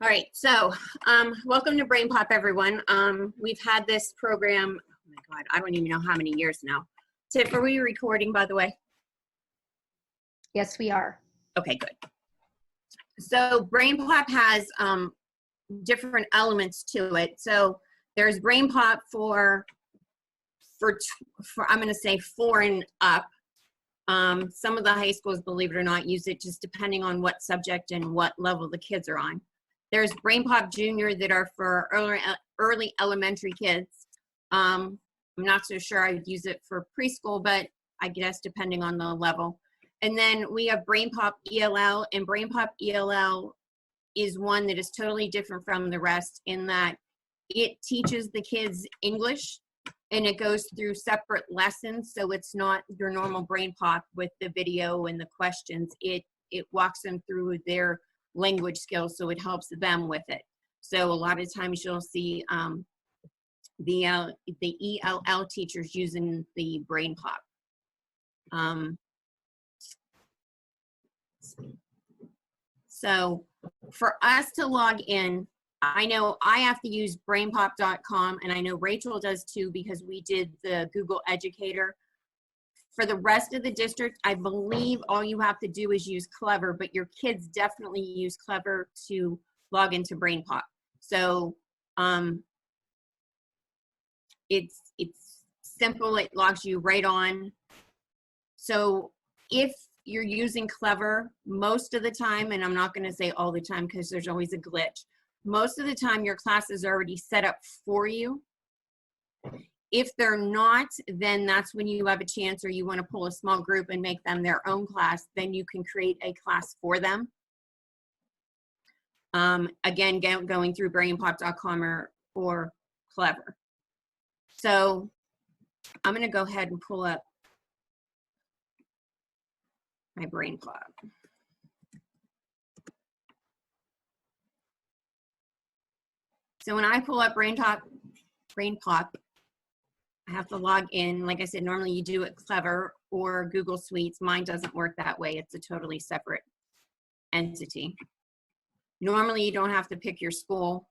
All right, so welcome to BrainPop, everyone. We've had this program, oh my God, I don't even know how many years now. Tiff, are we recording, by the way? Yes, we are. Okay, good. So BrainPop has different elements to it. So there's BrainPop for I'm going to say 4 and up. Some of the high schools, believe it or not, use it just depending on what subject and what level the kids are on. There's BrainPop Junior that are for early elementary kids. I'm not so sure I'd use it for preschool, but I guess depending on the level. And then we have BrainPop ELL, and BrainPop ELL is one that is totally different from the rest in that it teaches the kids English and it goes through separate lessons. So it's not your normal BrainPop with the video and the questions. It walks them through their language skills, so it helps them with it. So a lot of times you'll see the ELL teachers using the BrainPop. So for us to log in, I know I have to use brainpop.com, and I know Rachel does too because we did the Google Educator. For the rest of the district, I believe all you have to do is use Clever, but your kids definitely use Clever to log into BrainPop. So it's simple. It logs you right on. So if you're using Clever, most of the time, and I'm not going to say all the time because there's always a glitch, most of the time your class is already set up for you. If they're not, then that's when you have a chance, or you want to pull a small group and make them their own class, then you can create a class for them. Again, going through brainpop.com or Clever. So I'm going to go ahead and pull up my BrainPop. So when I pull up BrainPop, I have to log in. Like I said, normally you do it Clever or Google Suites. Mine doesn't work that way. It's a totally separate entity. Normally you don't have to pick your school.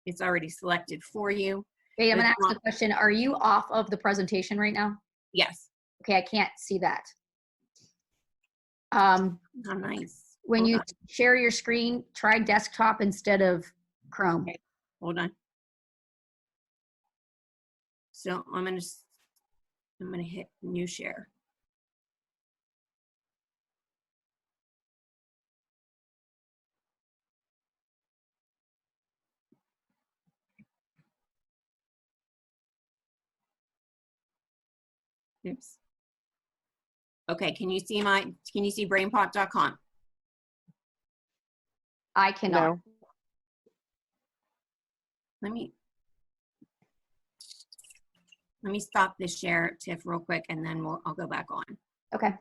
It's already selected for you. Okay, I'm gonna ask a question. Are you off of the presentation right now? Yes. Okay, I can't see that. Oh, nice. When you share your screen, try desktop instead of Chrome. Okay, hold on. So I'm gonna hit new share. Oops. Okay, can you see brainpop.com? I cannot. No. Let me stop this share, Tiff, real quick, and then I'll go back on. Okay.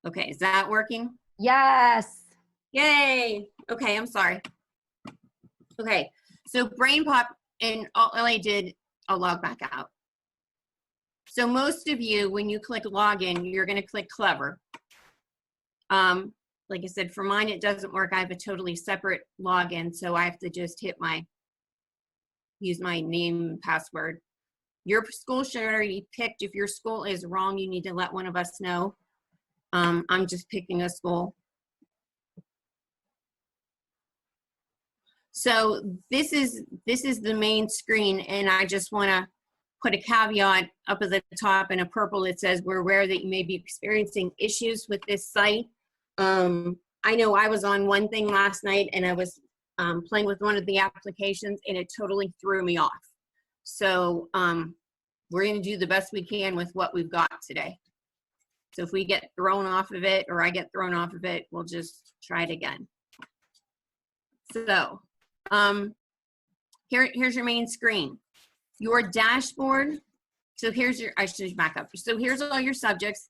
Okay, is that working? Yes. Yay. Okay, I'm sorry. Okay, so BrainPop, and all I did, I'll log back out. So most of you, when you click login, you're going to click Clever. Like I said, for mine, it doesn't work. I have a totally separate login, so I have to just use my name and password. Your school should already picked. If your school is wrong, you need to let one of us know. I'm just picking a school. So this is the main screen, and I just want to put a caveat up at the top in a purple that says we're aware that you may be experiencing issues with this site. I know I was on one thing last night, and I was playing with one of the applications, and it totally threw me off. So we're going to do the best we can with what we've got today. So if we get thrown off of it, or I get thrown off of it, we'll just try it again. So here's your main screen. Your dashboard. So here's I should back up. So here's all your subjects.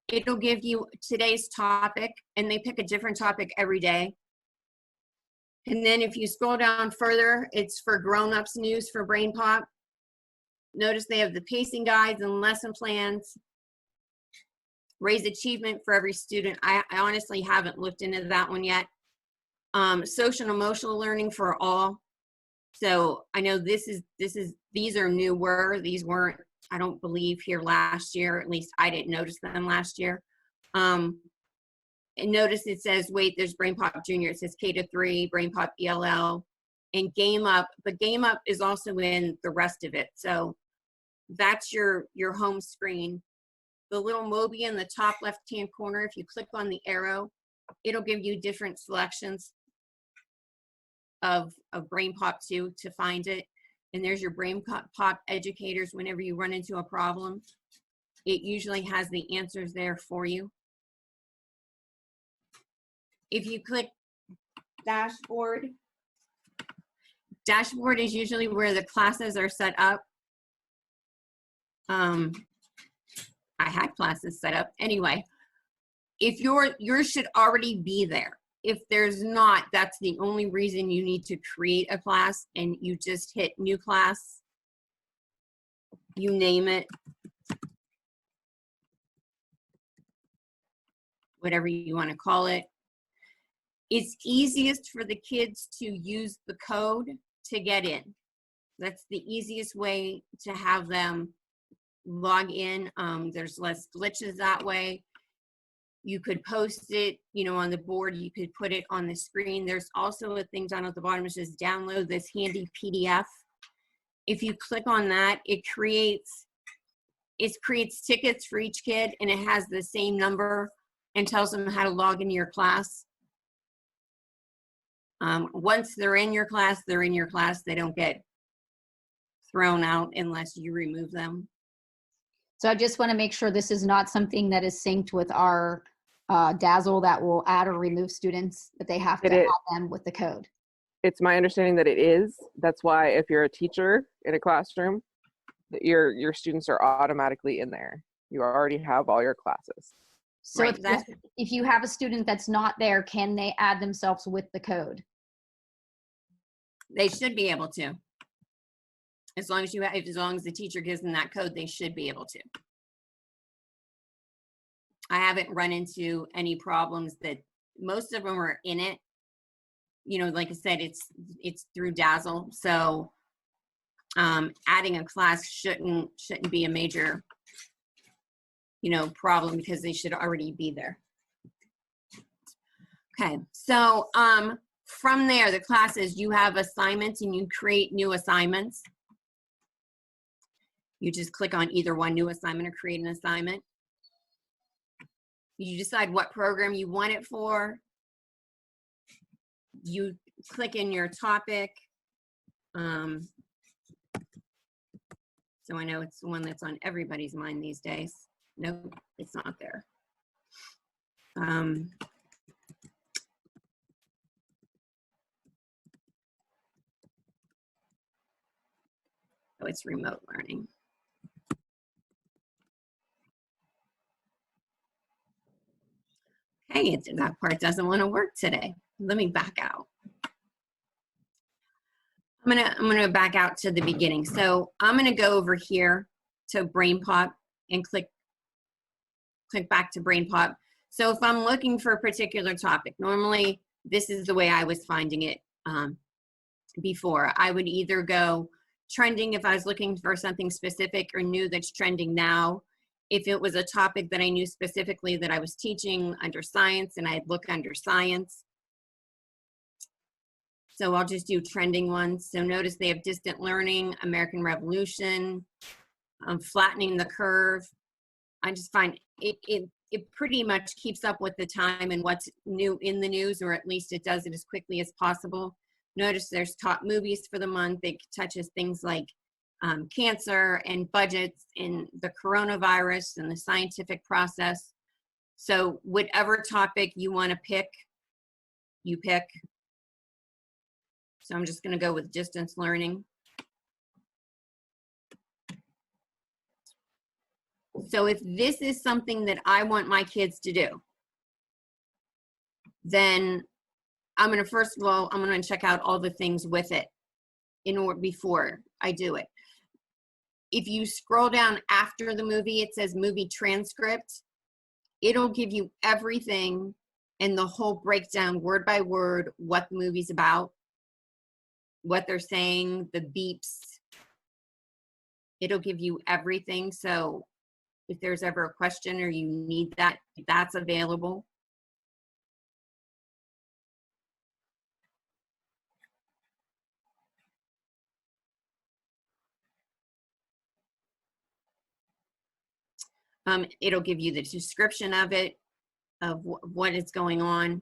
It'll give you today's topic, and they pick a different topic every day. And then if you scroll down further, it's for grown-ups news for BrainPop. Notice they have the pacing guides and lesson plans. Raise achievement for every student. I honestly haven't looked into that one yet. Social and emotional learning for all. So I know these are newer. These weren't, I don't believe, here last year. At least I didn't notice them last year. And notice it says, wait, there's BrainPop Junior. It says K-3, BrainPop ELL, and Game Up. But Game Up is also in the rest of it. So that's your home screen. The little Mobi in the top left-hand corner, if you click on the arrow, it'll give you different selections of BrainPop 2 to find it. And there's your BrainPop educators. Whenever you run into a problem, it usually has the answers there for you. If you click dashboard, dashboard is usually where the classes are set up. I had classes set up. Anyway, if yours should already be there. If there's not, that's the only reason you need to create a class, and you just hit new class. You name it, whatever you want to call it. It's easiest for the kids to use the code to get in. That's the easiest way to have them log in. There's less glitches that way. You could post it, on the board. You could put it on the screen. There's also a thing down at the bottom which says download this handy PDF. If you click on that, it creates tickets for each kid, and it has the same number and tells them how to log into your class. Once they're in your class, they're in your class. They don't get thrown out unless you remove them. So I just want to make sure this is not something that is synced with our Dazzle that will add or remove students, that they have to add them with the code. It's my understanding that it is. That's why if you're a teacher in a classroom, your students are automatically in there. You already have all your classes. So Right, if you have a student that's not there, can they add themselves with the code? They should be able to. As long as the teacher gives them that code, they should be able to. I haven't run into any problems. That most of them are in it. Like I said, it's through Dazzle. So adding a class shouldn't be a major, problem, because they should already be there. Okay, so from there, the classes, you have assignments, and you create new assignments. You just click on either one, new assignment or create an assignment. You decide what program you want it for. You click in your topic. So I know it's the one that's on everybody's mind these days. Nope, it's not there. Oh, it's remote learning. Hey, that part doesn't want to work today. Let me back out. I'm gonna back out to the beginning. So I'm gonna go over here to BrainPop and click back to BrainPop. So if I'm looking for a particular topic, normally this is the way I was finding it before. I would either go trending if I was looking for something specific or new that's trending now. If it was a topic that I knew specifically that I was teaching under science, and I'd look under science. So I'll just do trending ones. So notice they have distant learning, American Revolution, flattening the curve. I just find it pretty much keeps up with the time and what's new in the news, or at least it does it as quickly as possible. Notice there's top movies for the month. It touches things like cancer and budgets and the coronavirus and the scientific process. So whatever topic you want to pick, you pick. So I'm just going to go with distance learning. So if this is something that I want my kids to do, then I'm going to, first of all, I'm going to check out all the things with it before I do it. if you scroll down after the movie, it says movie transcript. It'll give you everything and the whole breakdown, word by word, what the movie's about, what they're saying, the beeps. It'll give you everything. So if there's ever a question or you need that, that's available. It'll give you the description of it, of what is going on.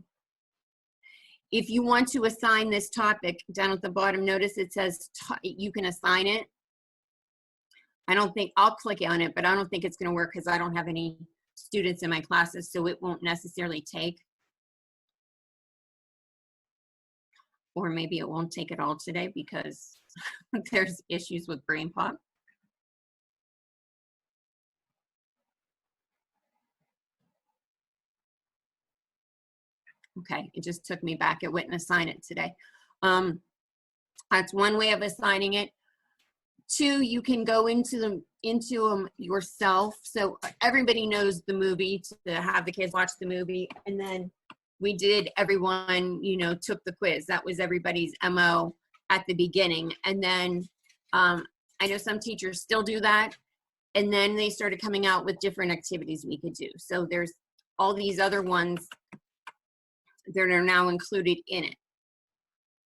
If you want to assign this topic, down at the bottom, notice it says you can assign it. I don't think, I'll click on it, but I don't think it's going to work because I don't have any students in my classes, so it won't necessarily take. Or maybe it won't take it all today because there's issues with BrainPop. Okay, it just took me back. It wouldn't assign it today. That's one way of assigning it. Two, you can go into them yourself. So everybody knows the movie to have the kids watch the movie. And then everyone, took the quiz. That was everybody's MO at the beginning. And then I know some teachers still do that. And then they started coming out with different activities we could do. So there's all these other ones that are now included in it.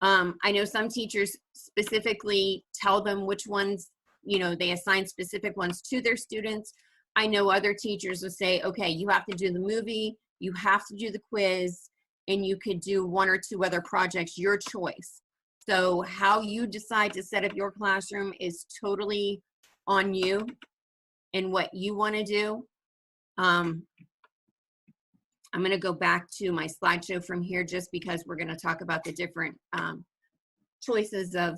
I know some teachers specifically tell them which ones, they assign specific ones to their students. I know other teachers will say, okay, you have to do the movie, you have to do the quiz, and you could do one or two other projects, your choice. So how you decide to set up your classroom is totally on you and what you want to do. I'm going to go back to my slideshow from here just because we're going to talk about the different choices of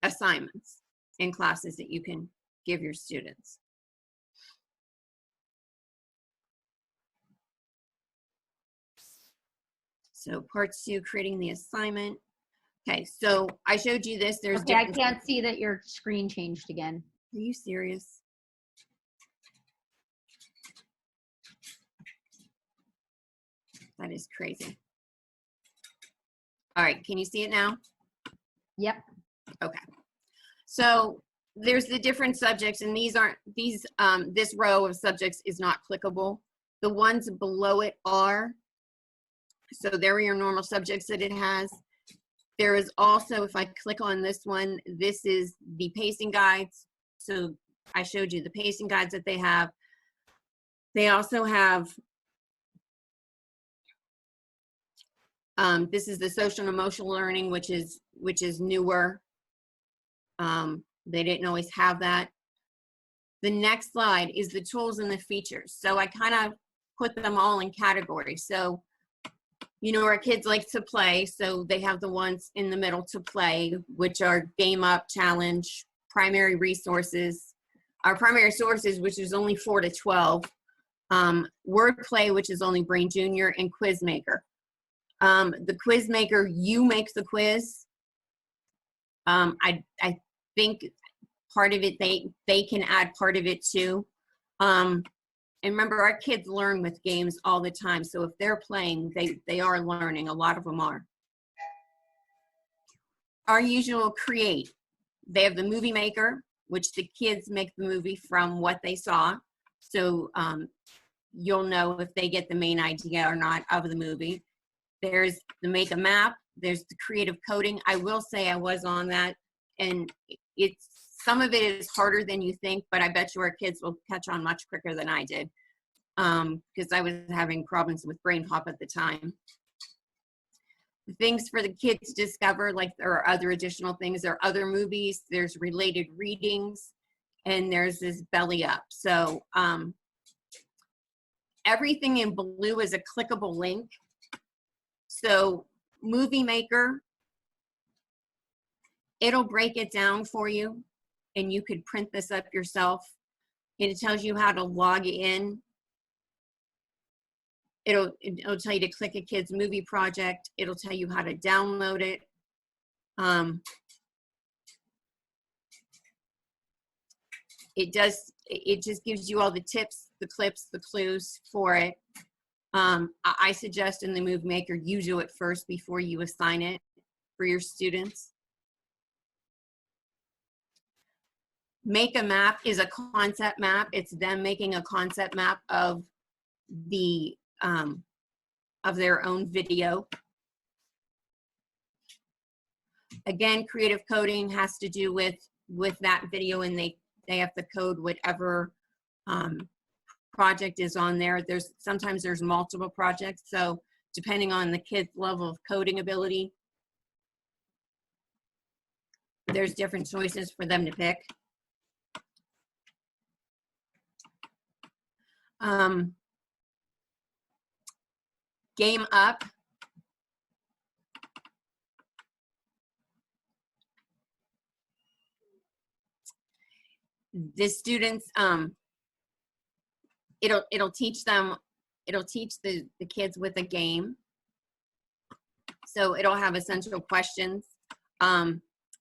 assignments in classes that you can give your students. So part 2, creating the assignment. Okay, so I showed you this. There's okay, I can't see that your screen changed again. Are you serious? That is crazy. All right, can you see it now? Yep. Okay. So there's the different subjects, and this row of subjects is not clickable. The ones below it are. So there are your normal subjects that it has. There is also, if I click on this one, this is the pacing guides. So I showed you the pacing guides that they have. They also have this is the social and emotional learning, which is newer. They didn't always have that. The next slide is the tools and the features. So I kind of put them all in categories. So, our kids like to play. So they have the ones in the middle to play, which are Game Up, Challenge, primary resources. Our primary sources, which is only 4 to 12. Wordplay, which is only Brain Junior, and Quiz Maker. The Quiz Maker, you make the quiz. I think part of it, they can add part of it too. And remember, our kids learn with games all the time. So if they're playing, they are learning. A lot of them are. Our usual create. They have the Movie Maker, which the kids make the movie from what they saw. So you'll know if they get the main idea or not of the movie. There's the Make a Map. There's the creative coding. I will say I was on that, and some of it is harder than you think, but I bet you our kids will catch on much quicker than I did because I was having problems with BrainPop at the time. The things for the kids to discover, like there are other additional things. There are other movies. There's related readings, and there's this Belly Up. So everything in blue is a clickable link. So Movie Maker, it'll break it down for you, and you could print this up yourself. It tells you how to log in. It'll tell you to click a kid's movie project. It'll tell you how to download it. it just gives you all the tips, the clips, the clues for it. I suggest in the Move Maker, you do it first before you assign it for your students. Make a map is a concept map. It's them making a concept map of the of their own video. Again, creative coding has to do with that video, and they have to code whatever project is on there. Sometimes there's multiple projects, so depending on the kid's level of coding ability, there's different choices for them to pick. Game Up. The students, it'll teach the kids with a game. So it'll have essential questions.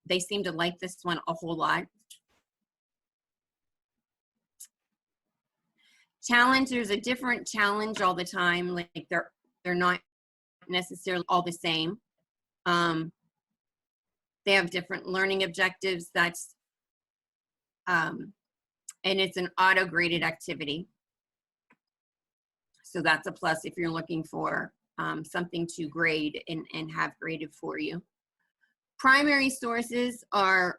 They seem to like this one a whole lot. Challenge, there's a different challenge all the time. Like they're not necessarily all the same. They have different learning objectives. That's and it's an auto-graded activity. So that's a plus if you're looking for something to grade and have graded for you. Primary sources are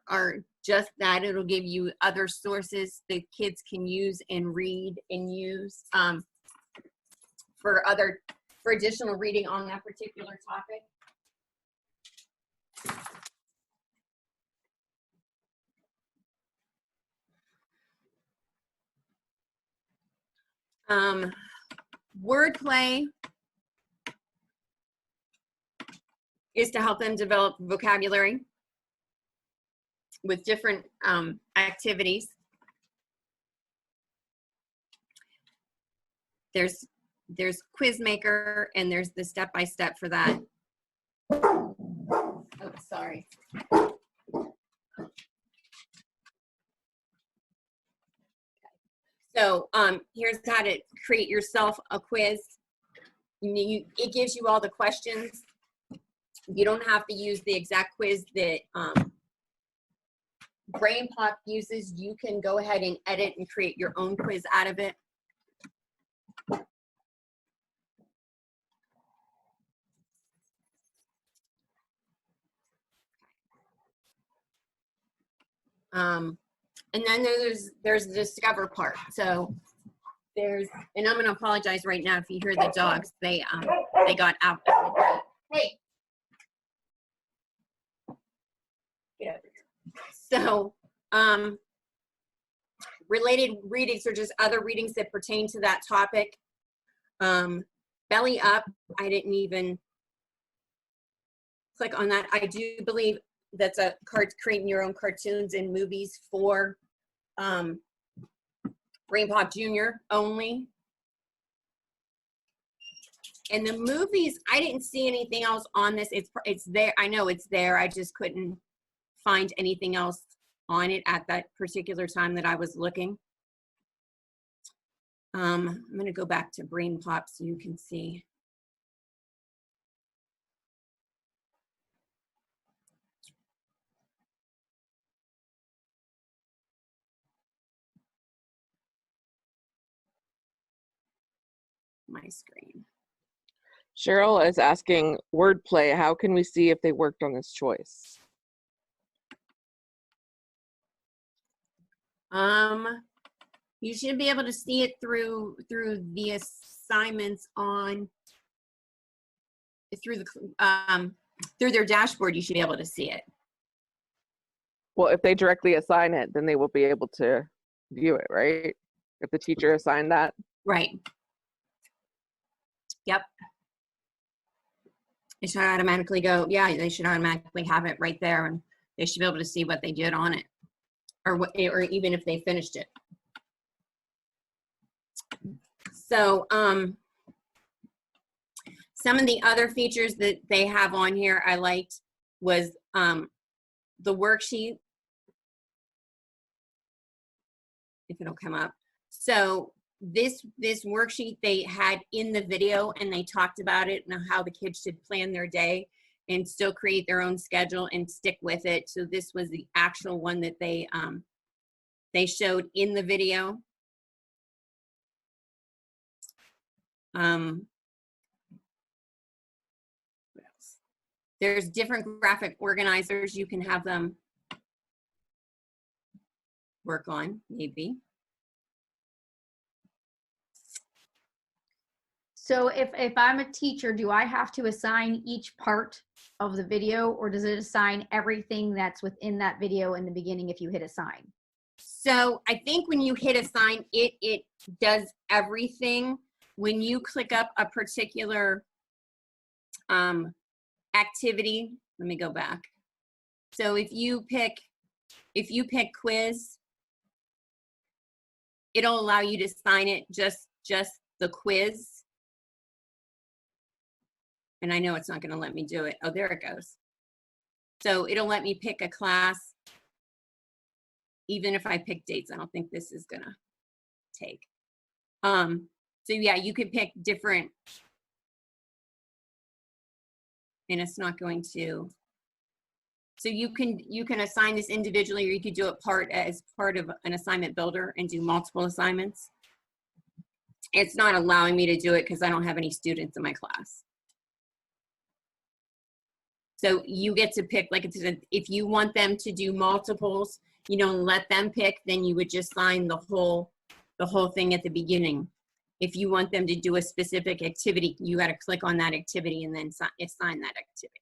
just that. It'll give you other sources that kids can use and read and use for additional reading on that particular topic. Wordplay is to help them develop vocabulary with different activities. There's Quiz Maker, and there's the step-by-step for that. Oh, sorry. So here's how to create yourself a quiz. It gives you all the questions. You don't have to use the exact quiz that BrainPop uses. You can go ahead and edit and create your own quiz out of it. And then there's the discover part. So and I'm going to apologize right now if you hear the dogs. They got out. Hey. Get over here. So related readings are just other readings that pertain to that topic. Belly Up, I didn't even click on that. I do believe that's a creating your own cartoons and movies for BrainPop Junior only. And the movies, I didn't see anything else on this. It's there. I know it's there. I just couldn't find anything else on it at that particular time that I was looking. I'm going to go back to BrainPop so you can see. My screen. Cheryl is asking, wordplay, how can we see if they worked on this choice? You should be able to see it through the assignments through their dashboard. You should be able to see it. Well, if they directly assign it, then they will be able to view it, right? If the teacher assigned that. Right. Yep. It should automatically go, yeah, they should automatically have it right there, and they should be able to see what they did on it, or even if they finished it. So some of the other features that they have on here I liked was the worksheet. if it'll come up. So this worksheet they had in the video, and they talked about it and how the kids should plan their day and still create their own schedule and stick with it. So this was the actual one that they showed in the video. What else? There's different graphic organizers you can have them work on, maybe. So if I'm a teacher, do I have to assign each part of the video, or does it assign everything that's within that video in the beginning if you hit assign? So I think when you hit assign, it does everything. When you click up a particular activity, let me go back. So if you pick quiz, it'll allow you to assign it just the quiz. And I know it's not going to let me do it. Oh, there it goes. So it'll let me pick a class. Even if I pick dates, I don't think this is going to take. So yeah, you could pick different, and it's not going to. So you can assign this individually, or you could do it as part of an assignment builder and do multiple assignments. It's not allowing me to do it because I don't have any students in my class. So you get to pick, like it's, if you want them to do multiples, you don't let them pick, then you would just sign the whole thing at the beginning. If you want them to do a specific activity, you got to click on that activity and then assign that activity.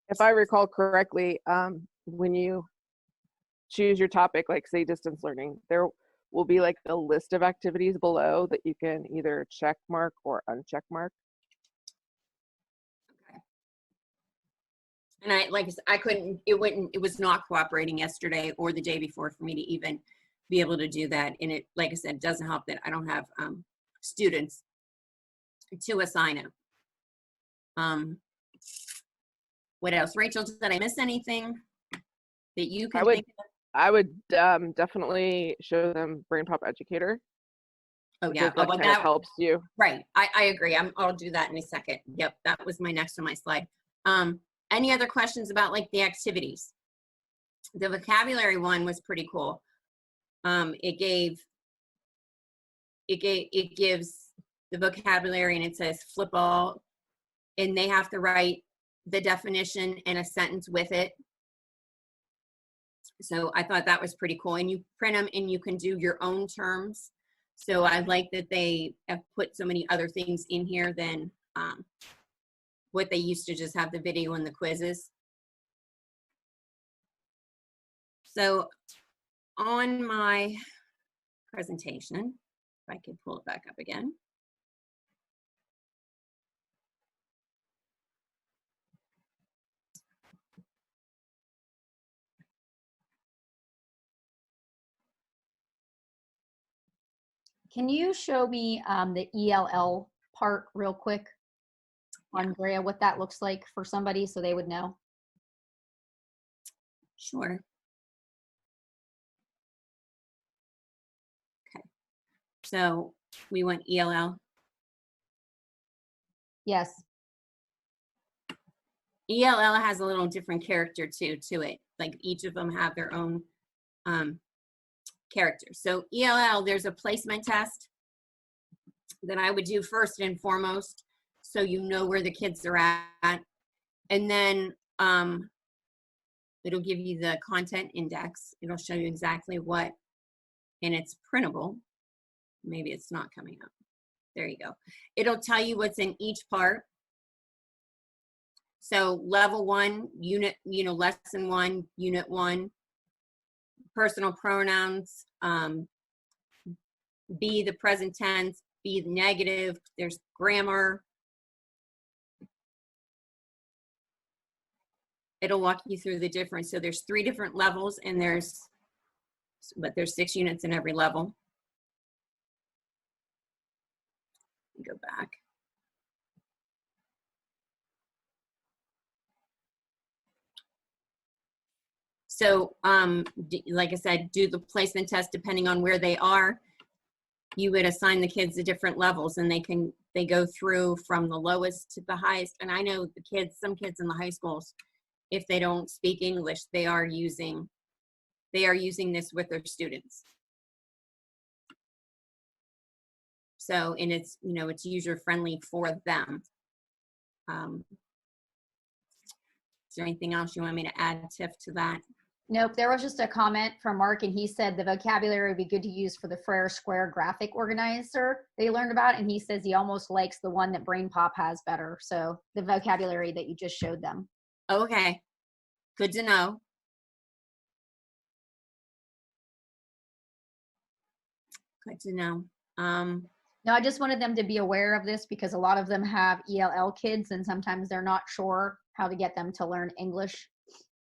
If I recall correctly, when you choose your topic, like say distance learning, there will be like a list of activities below that you can either check mark or uncheck mark. And I couldn't, it was not cooperating yesterday or the day before for me to even be able to do that. And it, like I said, doesn't help that I don't have students to assign it. What else? Rachel, did I miss anything that you can think of? I would definitely show them BrainPop Educator. Oh yeah, that kind of helps you. Right, I agree. I'll do that in a second. Yep, that was my next on my slide. Any other questions about like the activities? The vocabulary one was pretty cool. It gives the vocabulary, and it says flip all, and they have to write the definition and a sentence with it. So I thought that was pretty cool. And you print them and you can do your own terms. So I like that they have put so many other things in here than what they used to just have the video and the quizzes. So on my presentation, if I could pull it back up again. Can you show me the ELL part real quick, Andrea, what that looks like for somebody so they would know? Sure. Okay. So we want ELL. Yes. ELL has a little different character to it. Like each of them have their own characters. So ELL, there's a placement test that I would do first and foremost, so you know where the kids are at. And then it'll give you the content index. It'll show you exactly what, and it's printable. Maybe it's not coming up. There you go. It'll tell you what's in each part. So level 1, unit, lesson 1, unit 1, personal pronouns, be the present tense, be the negative, there's grammar. It'll walk you through the different, so there's 3 different levels, and there's 6 units in every level. Go back. So, like I said, do the placement test depending on where they are. You would assign the kids to different levels, and they go through from the lowest to the highest. And I know some kids in the high schools, if they don't speak English, they are using this with their students. So, and it's, it's user friendly for them. Is there anything else you want me to add, Tiff, to that? Nope, there was just a comment from Mark, and he said the vocabulary would be good to use for the Frere Square graphic organizer they learned about, and he says he almost likes the one that BrainPop has better. So the vocabulary that you just showed them. Okay, good to know. Good to know. No, I just wanted them to be aware of this because a lot of them have ELL kids, and sometimes they're not sure how to get them to learn English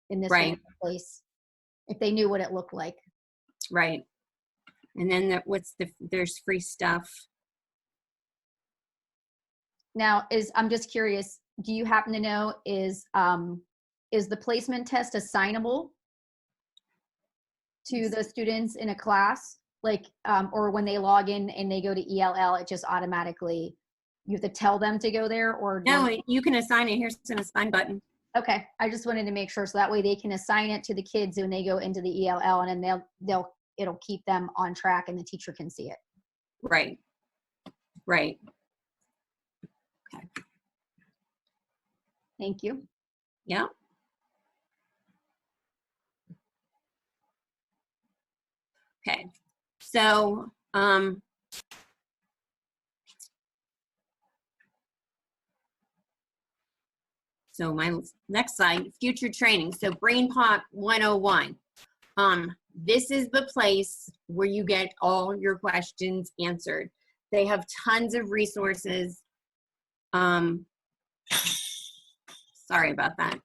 in this Right. place. If they knew what it looked like. Right. And then there's free stuff. Now, I'm just curious, do you happen to know, is the placement test assignable to the students in a class? Like, or when they log in and they go to ELL, it just automatically, you have to tell them to go there, or? No, you can assign it. Here's an assign button. Okay, I just wanted to make sure, so that way they can assign it to the kids when they go into the ELL, and then it'll keep them on track and the teacher can see it. Right. Right. Okay. Thank you. Yeah. Okay. So, so my next slide, future training. So BrainPop 101. This is the place where you get all your questions answered. They have tons of resources. Sorry about that.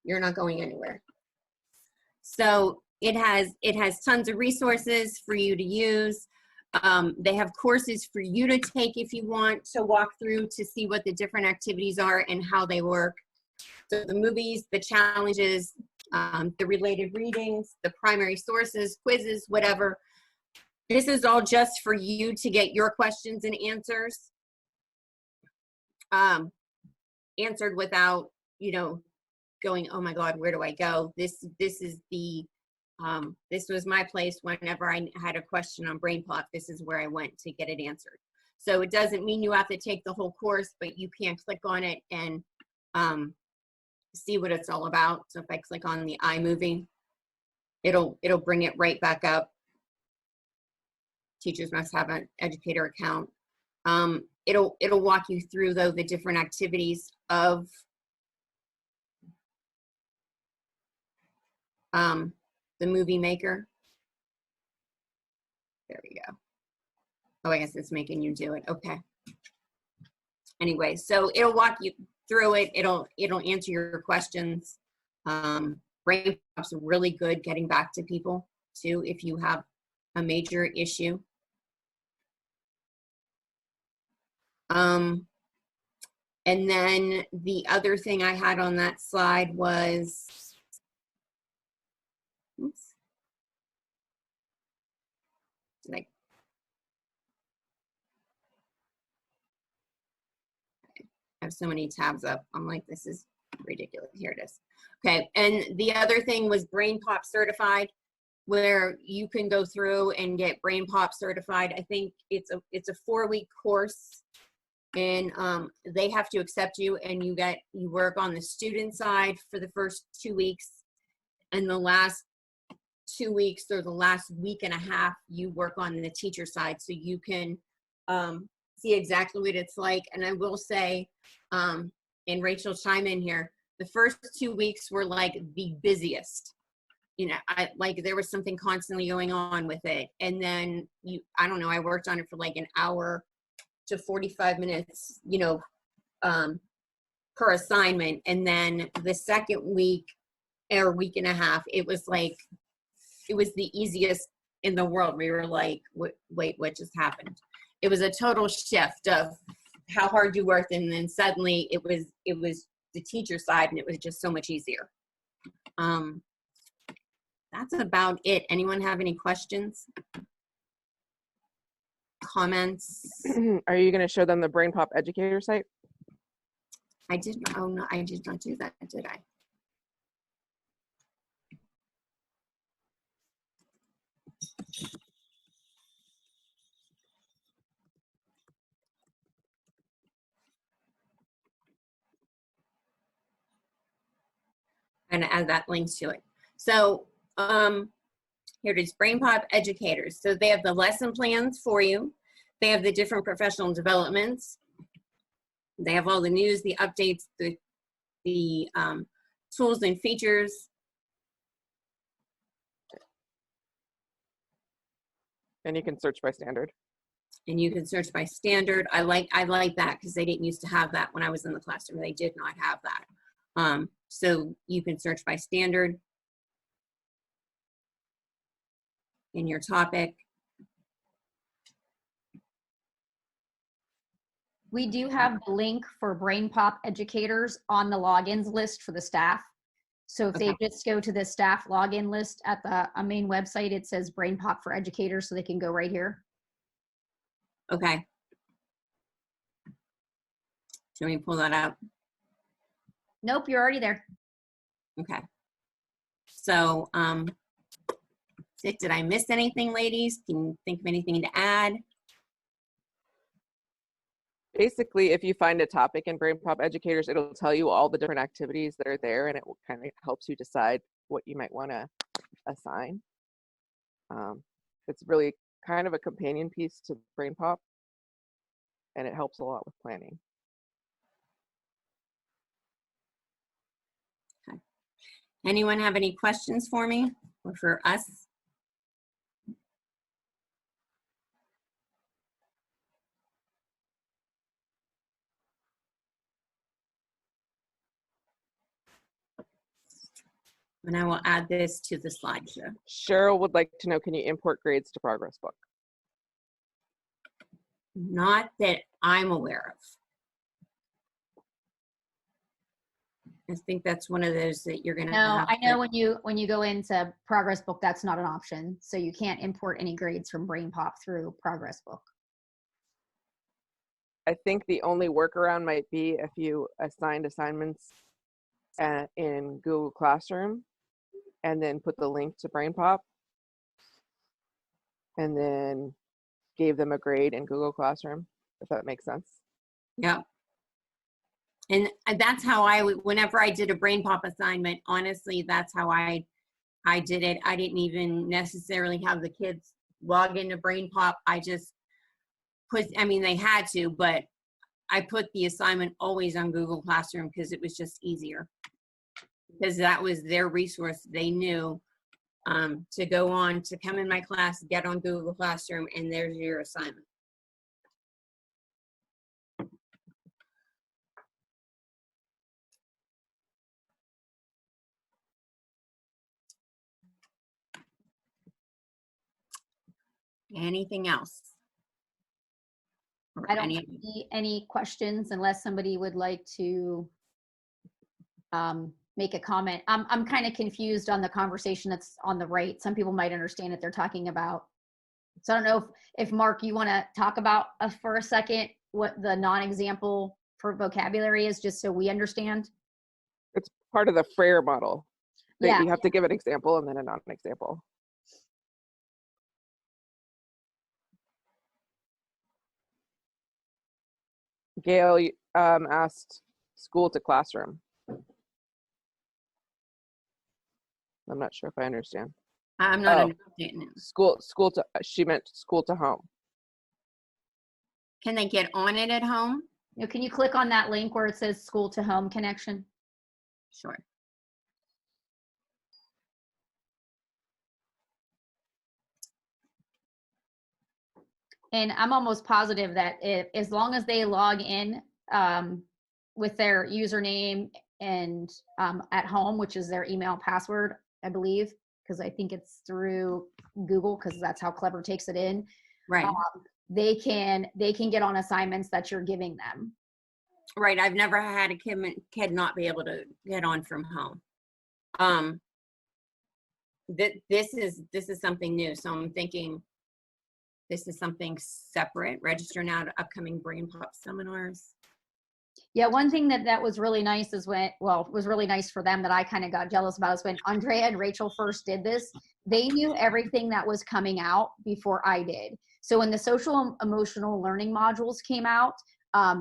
You're not going anywhere. So it has tons of resources for you to use. They have courses for you to take if you want to walk through to see what the different activities are and how they work. So the movies, the challenges, the related readings, the primary sources, quizzes, whatever. This is all just for you to get your questions and answers answered without, going, oh my God, where do I go? This is the, this was my place whenever I had a question on BrainPop. This is where I went to get it answered. So it doesn't mean you have to take the whole course, but you can click on it and see what it's all about. So if I click on the iMovie, it'll bring it right back up. Teachers must have an educator account. It'll walk you through though the different activities of the movie maker. There we go. Oh, I guess it's making you do it. Okay. Anyway, so it'll walk you through it. It'll answer your questions. BrainPop's really good getting back to people too if you have a major issue. And then the other thing I had on that slide was, oops, I have so many tabs up. I'm like, this is ridiculous. Here it is. Okay, and the other thing was BrainPop certified, where you can go through and get BrainPop certified. I think it's a 4-week course, and they have to accept you, and you work on the student side for the first 2 weeks, and the last 2 weeks or the last week and a half you work on the teacher side, so you can see exactly what it's like. And I will say, and Rachel, chime in here, the first 2 weeks were like the busiest. There was something constantly going on with it, and then I don't know, I worked on it for like an hour to 45 minutes, per assignment. And then the second week or week and a half, it was the easiest in the world. We were like, wait, what just happened? It was a total shift of how hard you worked, and then suddenly it was the teacher side, and it was just so much easier. that's about it. Anyone have any questions? Comments? Are you going to show them the BrainPop educator site? I did, oh no, I did not do that, did I? And add that link to it. So here it is, BrainPop educators. So they have the lesson plans for you. They have the different professional developments. They have all the news, the updates, the tools and features. And you can search by standard. And you can search by standard. I like that because they didn't used to have that when I was in the classroom. They did not have that. So you can search by standard in your topic. We do have the link for BrainPop educators on the logins list for the staff. So if they just go to the staff login list at the main website, it says BrainPop for educators, so they can go right here. Okay. Should we pull that up? Nope, you're already there. Okay. So, did I miss anything, ladies? Can you think of anything to add? Basically, if you find a topic in BrainPop educators, it'll tell you all the different activities that are there, and it will kind of helps you decide what you might want to assign. It's really kind of a companion piece to BrainPop, and it helps a lot with planning. Okay. Anyone have any questions for me or for us? And I will add this to the slideshow. Cheryl would like to know, can you import grades to Progress Book? Not that I'm aware of. I think that's one of those that you're gonna No, have I know to, when you go into Progress Book, that's not an option. So you can't import any grades from BrainPop through Progress Book. I think the only workaround might be if you assigned assignments in Google Classroom and then put the link to BrainPop and then gave them a grade in Google Classroom, if that makes sense. yeah. And that's how whenever I did a BrainPop assignment, honestly, that's how I did it. I didn't even necessarily have the kids log into BrainPop. I just put, I mean, they had to, but I put the assignment always on Google Classroom because it was just easier. Because that was their resource. They knew to go on, to come in my class, get on Google Classroom, and there's your assignment. Anything else? Or I don't see any questions unless somebody would like to make a comment. I'm kind of confused on the conversation that's on the right. Some people might understand what they're talking about. So I don't know if Mark, you want to talk about for a second what the non-example for vocabulary is, just so we understand. It's part of the Frayer model. Yeah. You have to give an example and then a non-example. Gail asked school to classroom. I'm not sure if I understand. I'm not understanding. School to, she meant school to home. Can they get on it at home? You know, can you click on that link where it says school to home connection? Sure. And I'm almost positive that as long as they log in with their username and at home, which is their email password, I believe, because I think it's through Google, because that's how Clever takes it in. Right. They can get on assignments that you're giving them. Right. I've never had a kid not be able to get on from home. this is something new. So I'm thinking this is something separate. Register now to upcoming BrainPop seminars. Yeah, one thing that was really nice is when, well, it was really nice for them that I kind of got jealous about is when Andrea and Rachel first did this, they knew everything that was coming out before I did. So when the social emotional learning modules came out,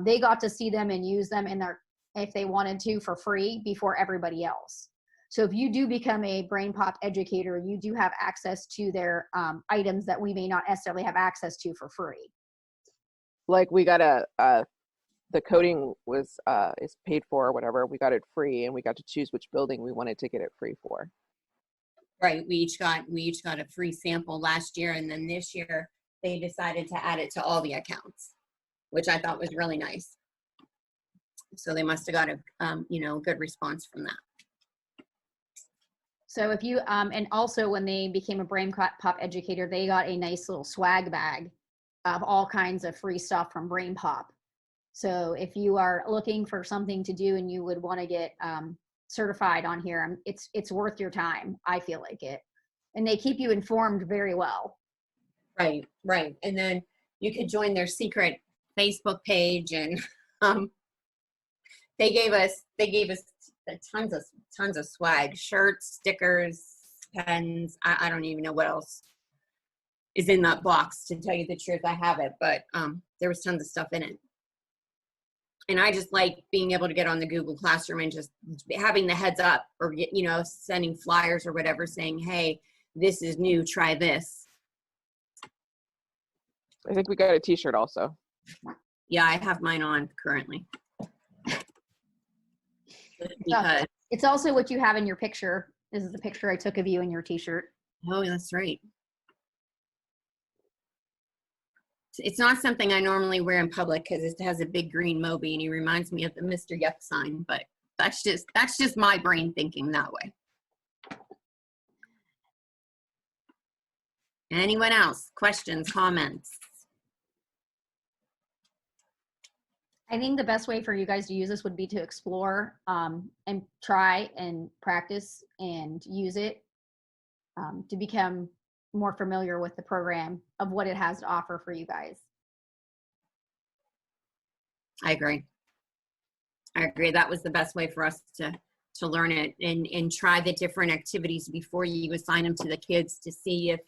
they got to see them and use them in their, if they wanted to, for free before everybody else. So if you do become a BrainPop educator, you do have access to their items that we may not necessarily have access to for free. Like we got the coding was is paid for or whatever. We got it free, and we got to choose which building we wanted to get it free for. Right. We each got a free sample last year, and then this year they decided to add it to all the accounts, which I thought was really nice. So they must have got a good response from that. So if you, and also when they became a BrainPop educator, they got a nice little swag bag of all kinds of free stuff from BrainPop. So if you are looking for something to do and you would want to get certified on here, it's worth your time. I feel like it. And they keep you informed very well. Right, right. And then you could join their secret Facebook page, and they gave us tons of swag, shirts, stickers, pens. I don't even know what else is in that box, to tell you the truth. I have it, but there was tons of stuff in it. And I just like being able to get on the Google Classroom and just having the heads up, or sending flyers or whatever saying, hey, this is new, try this. I think we got a t-shirt also. Yeah, I have mine on currently. Because, it's also what you have in your picture. This is the picture I took of you in your t-shirt. oh, that's right. It's not something I normally wear in public because it has a big green Moby and he reminds me of the Mr. Yuck sign, but that's just my brain thinking that way. Anyone else? Questions, comments? I think the best way for you guys to use this would be to explore and try and practice and use it to become more familiar with the program of what it has to offer for you guys. I agree. That was the best way for us to learn it and try the different activities before you assign them to the kids to see if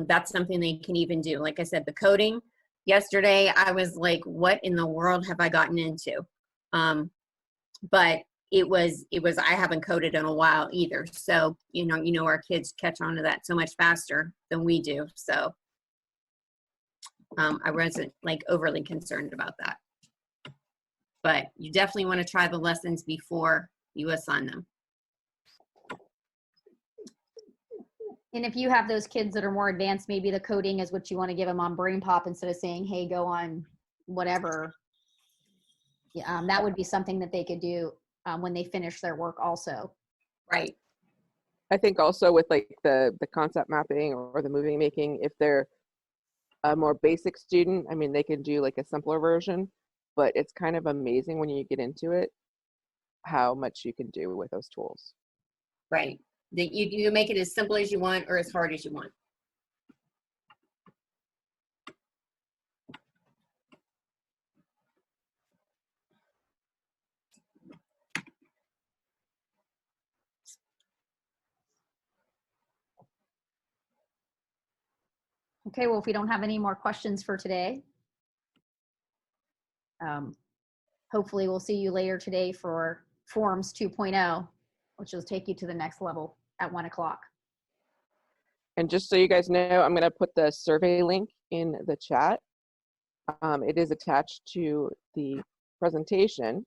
that's something they can even do. Like I said, the coding, yesterday I was like, what in the world have I gotten into? But it was I haven't coded in a while either. So, our kids catch on to that so much faster than we do. So I wasn't like overly concerned about that. But you definitely want to try the lessons before you assign them. And if you have those kids that are more advanced, maybe the coding is what you want to give them on BrainPop instead of saying, hey, go on whatever. Yeah, that would be something that they could do when they finish their work also. Right. I think also with like the concept mapping or the movie making, if they're a more basic student, I mean, they can do like a simpler version, but it's kind of amazing when you get into it, how much you can do with those tools. Right. You make it as simple as you want or as hard as you want. Okay, well, if we don't have any more questions for today, hopefully we'll see you later today for Forms 2.0, which will take you to the next level at 1 o'clock. And just so you guys know, I'm going to put the survey link in the chat. It is attached to the presentation.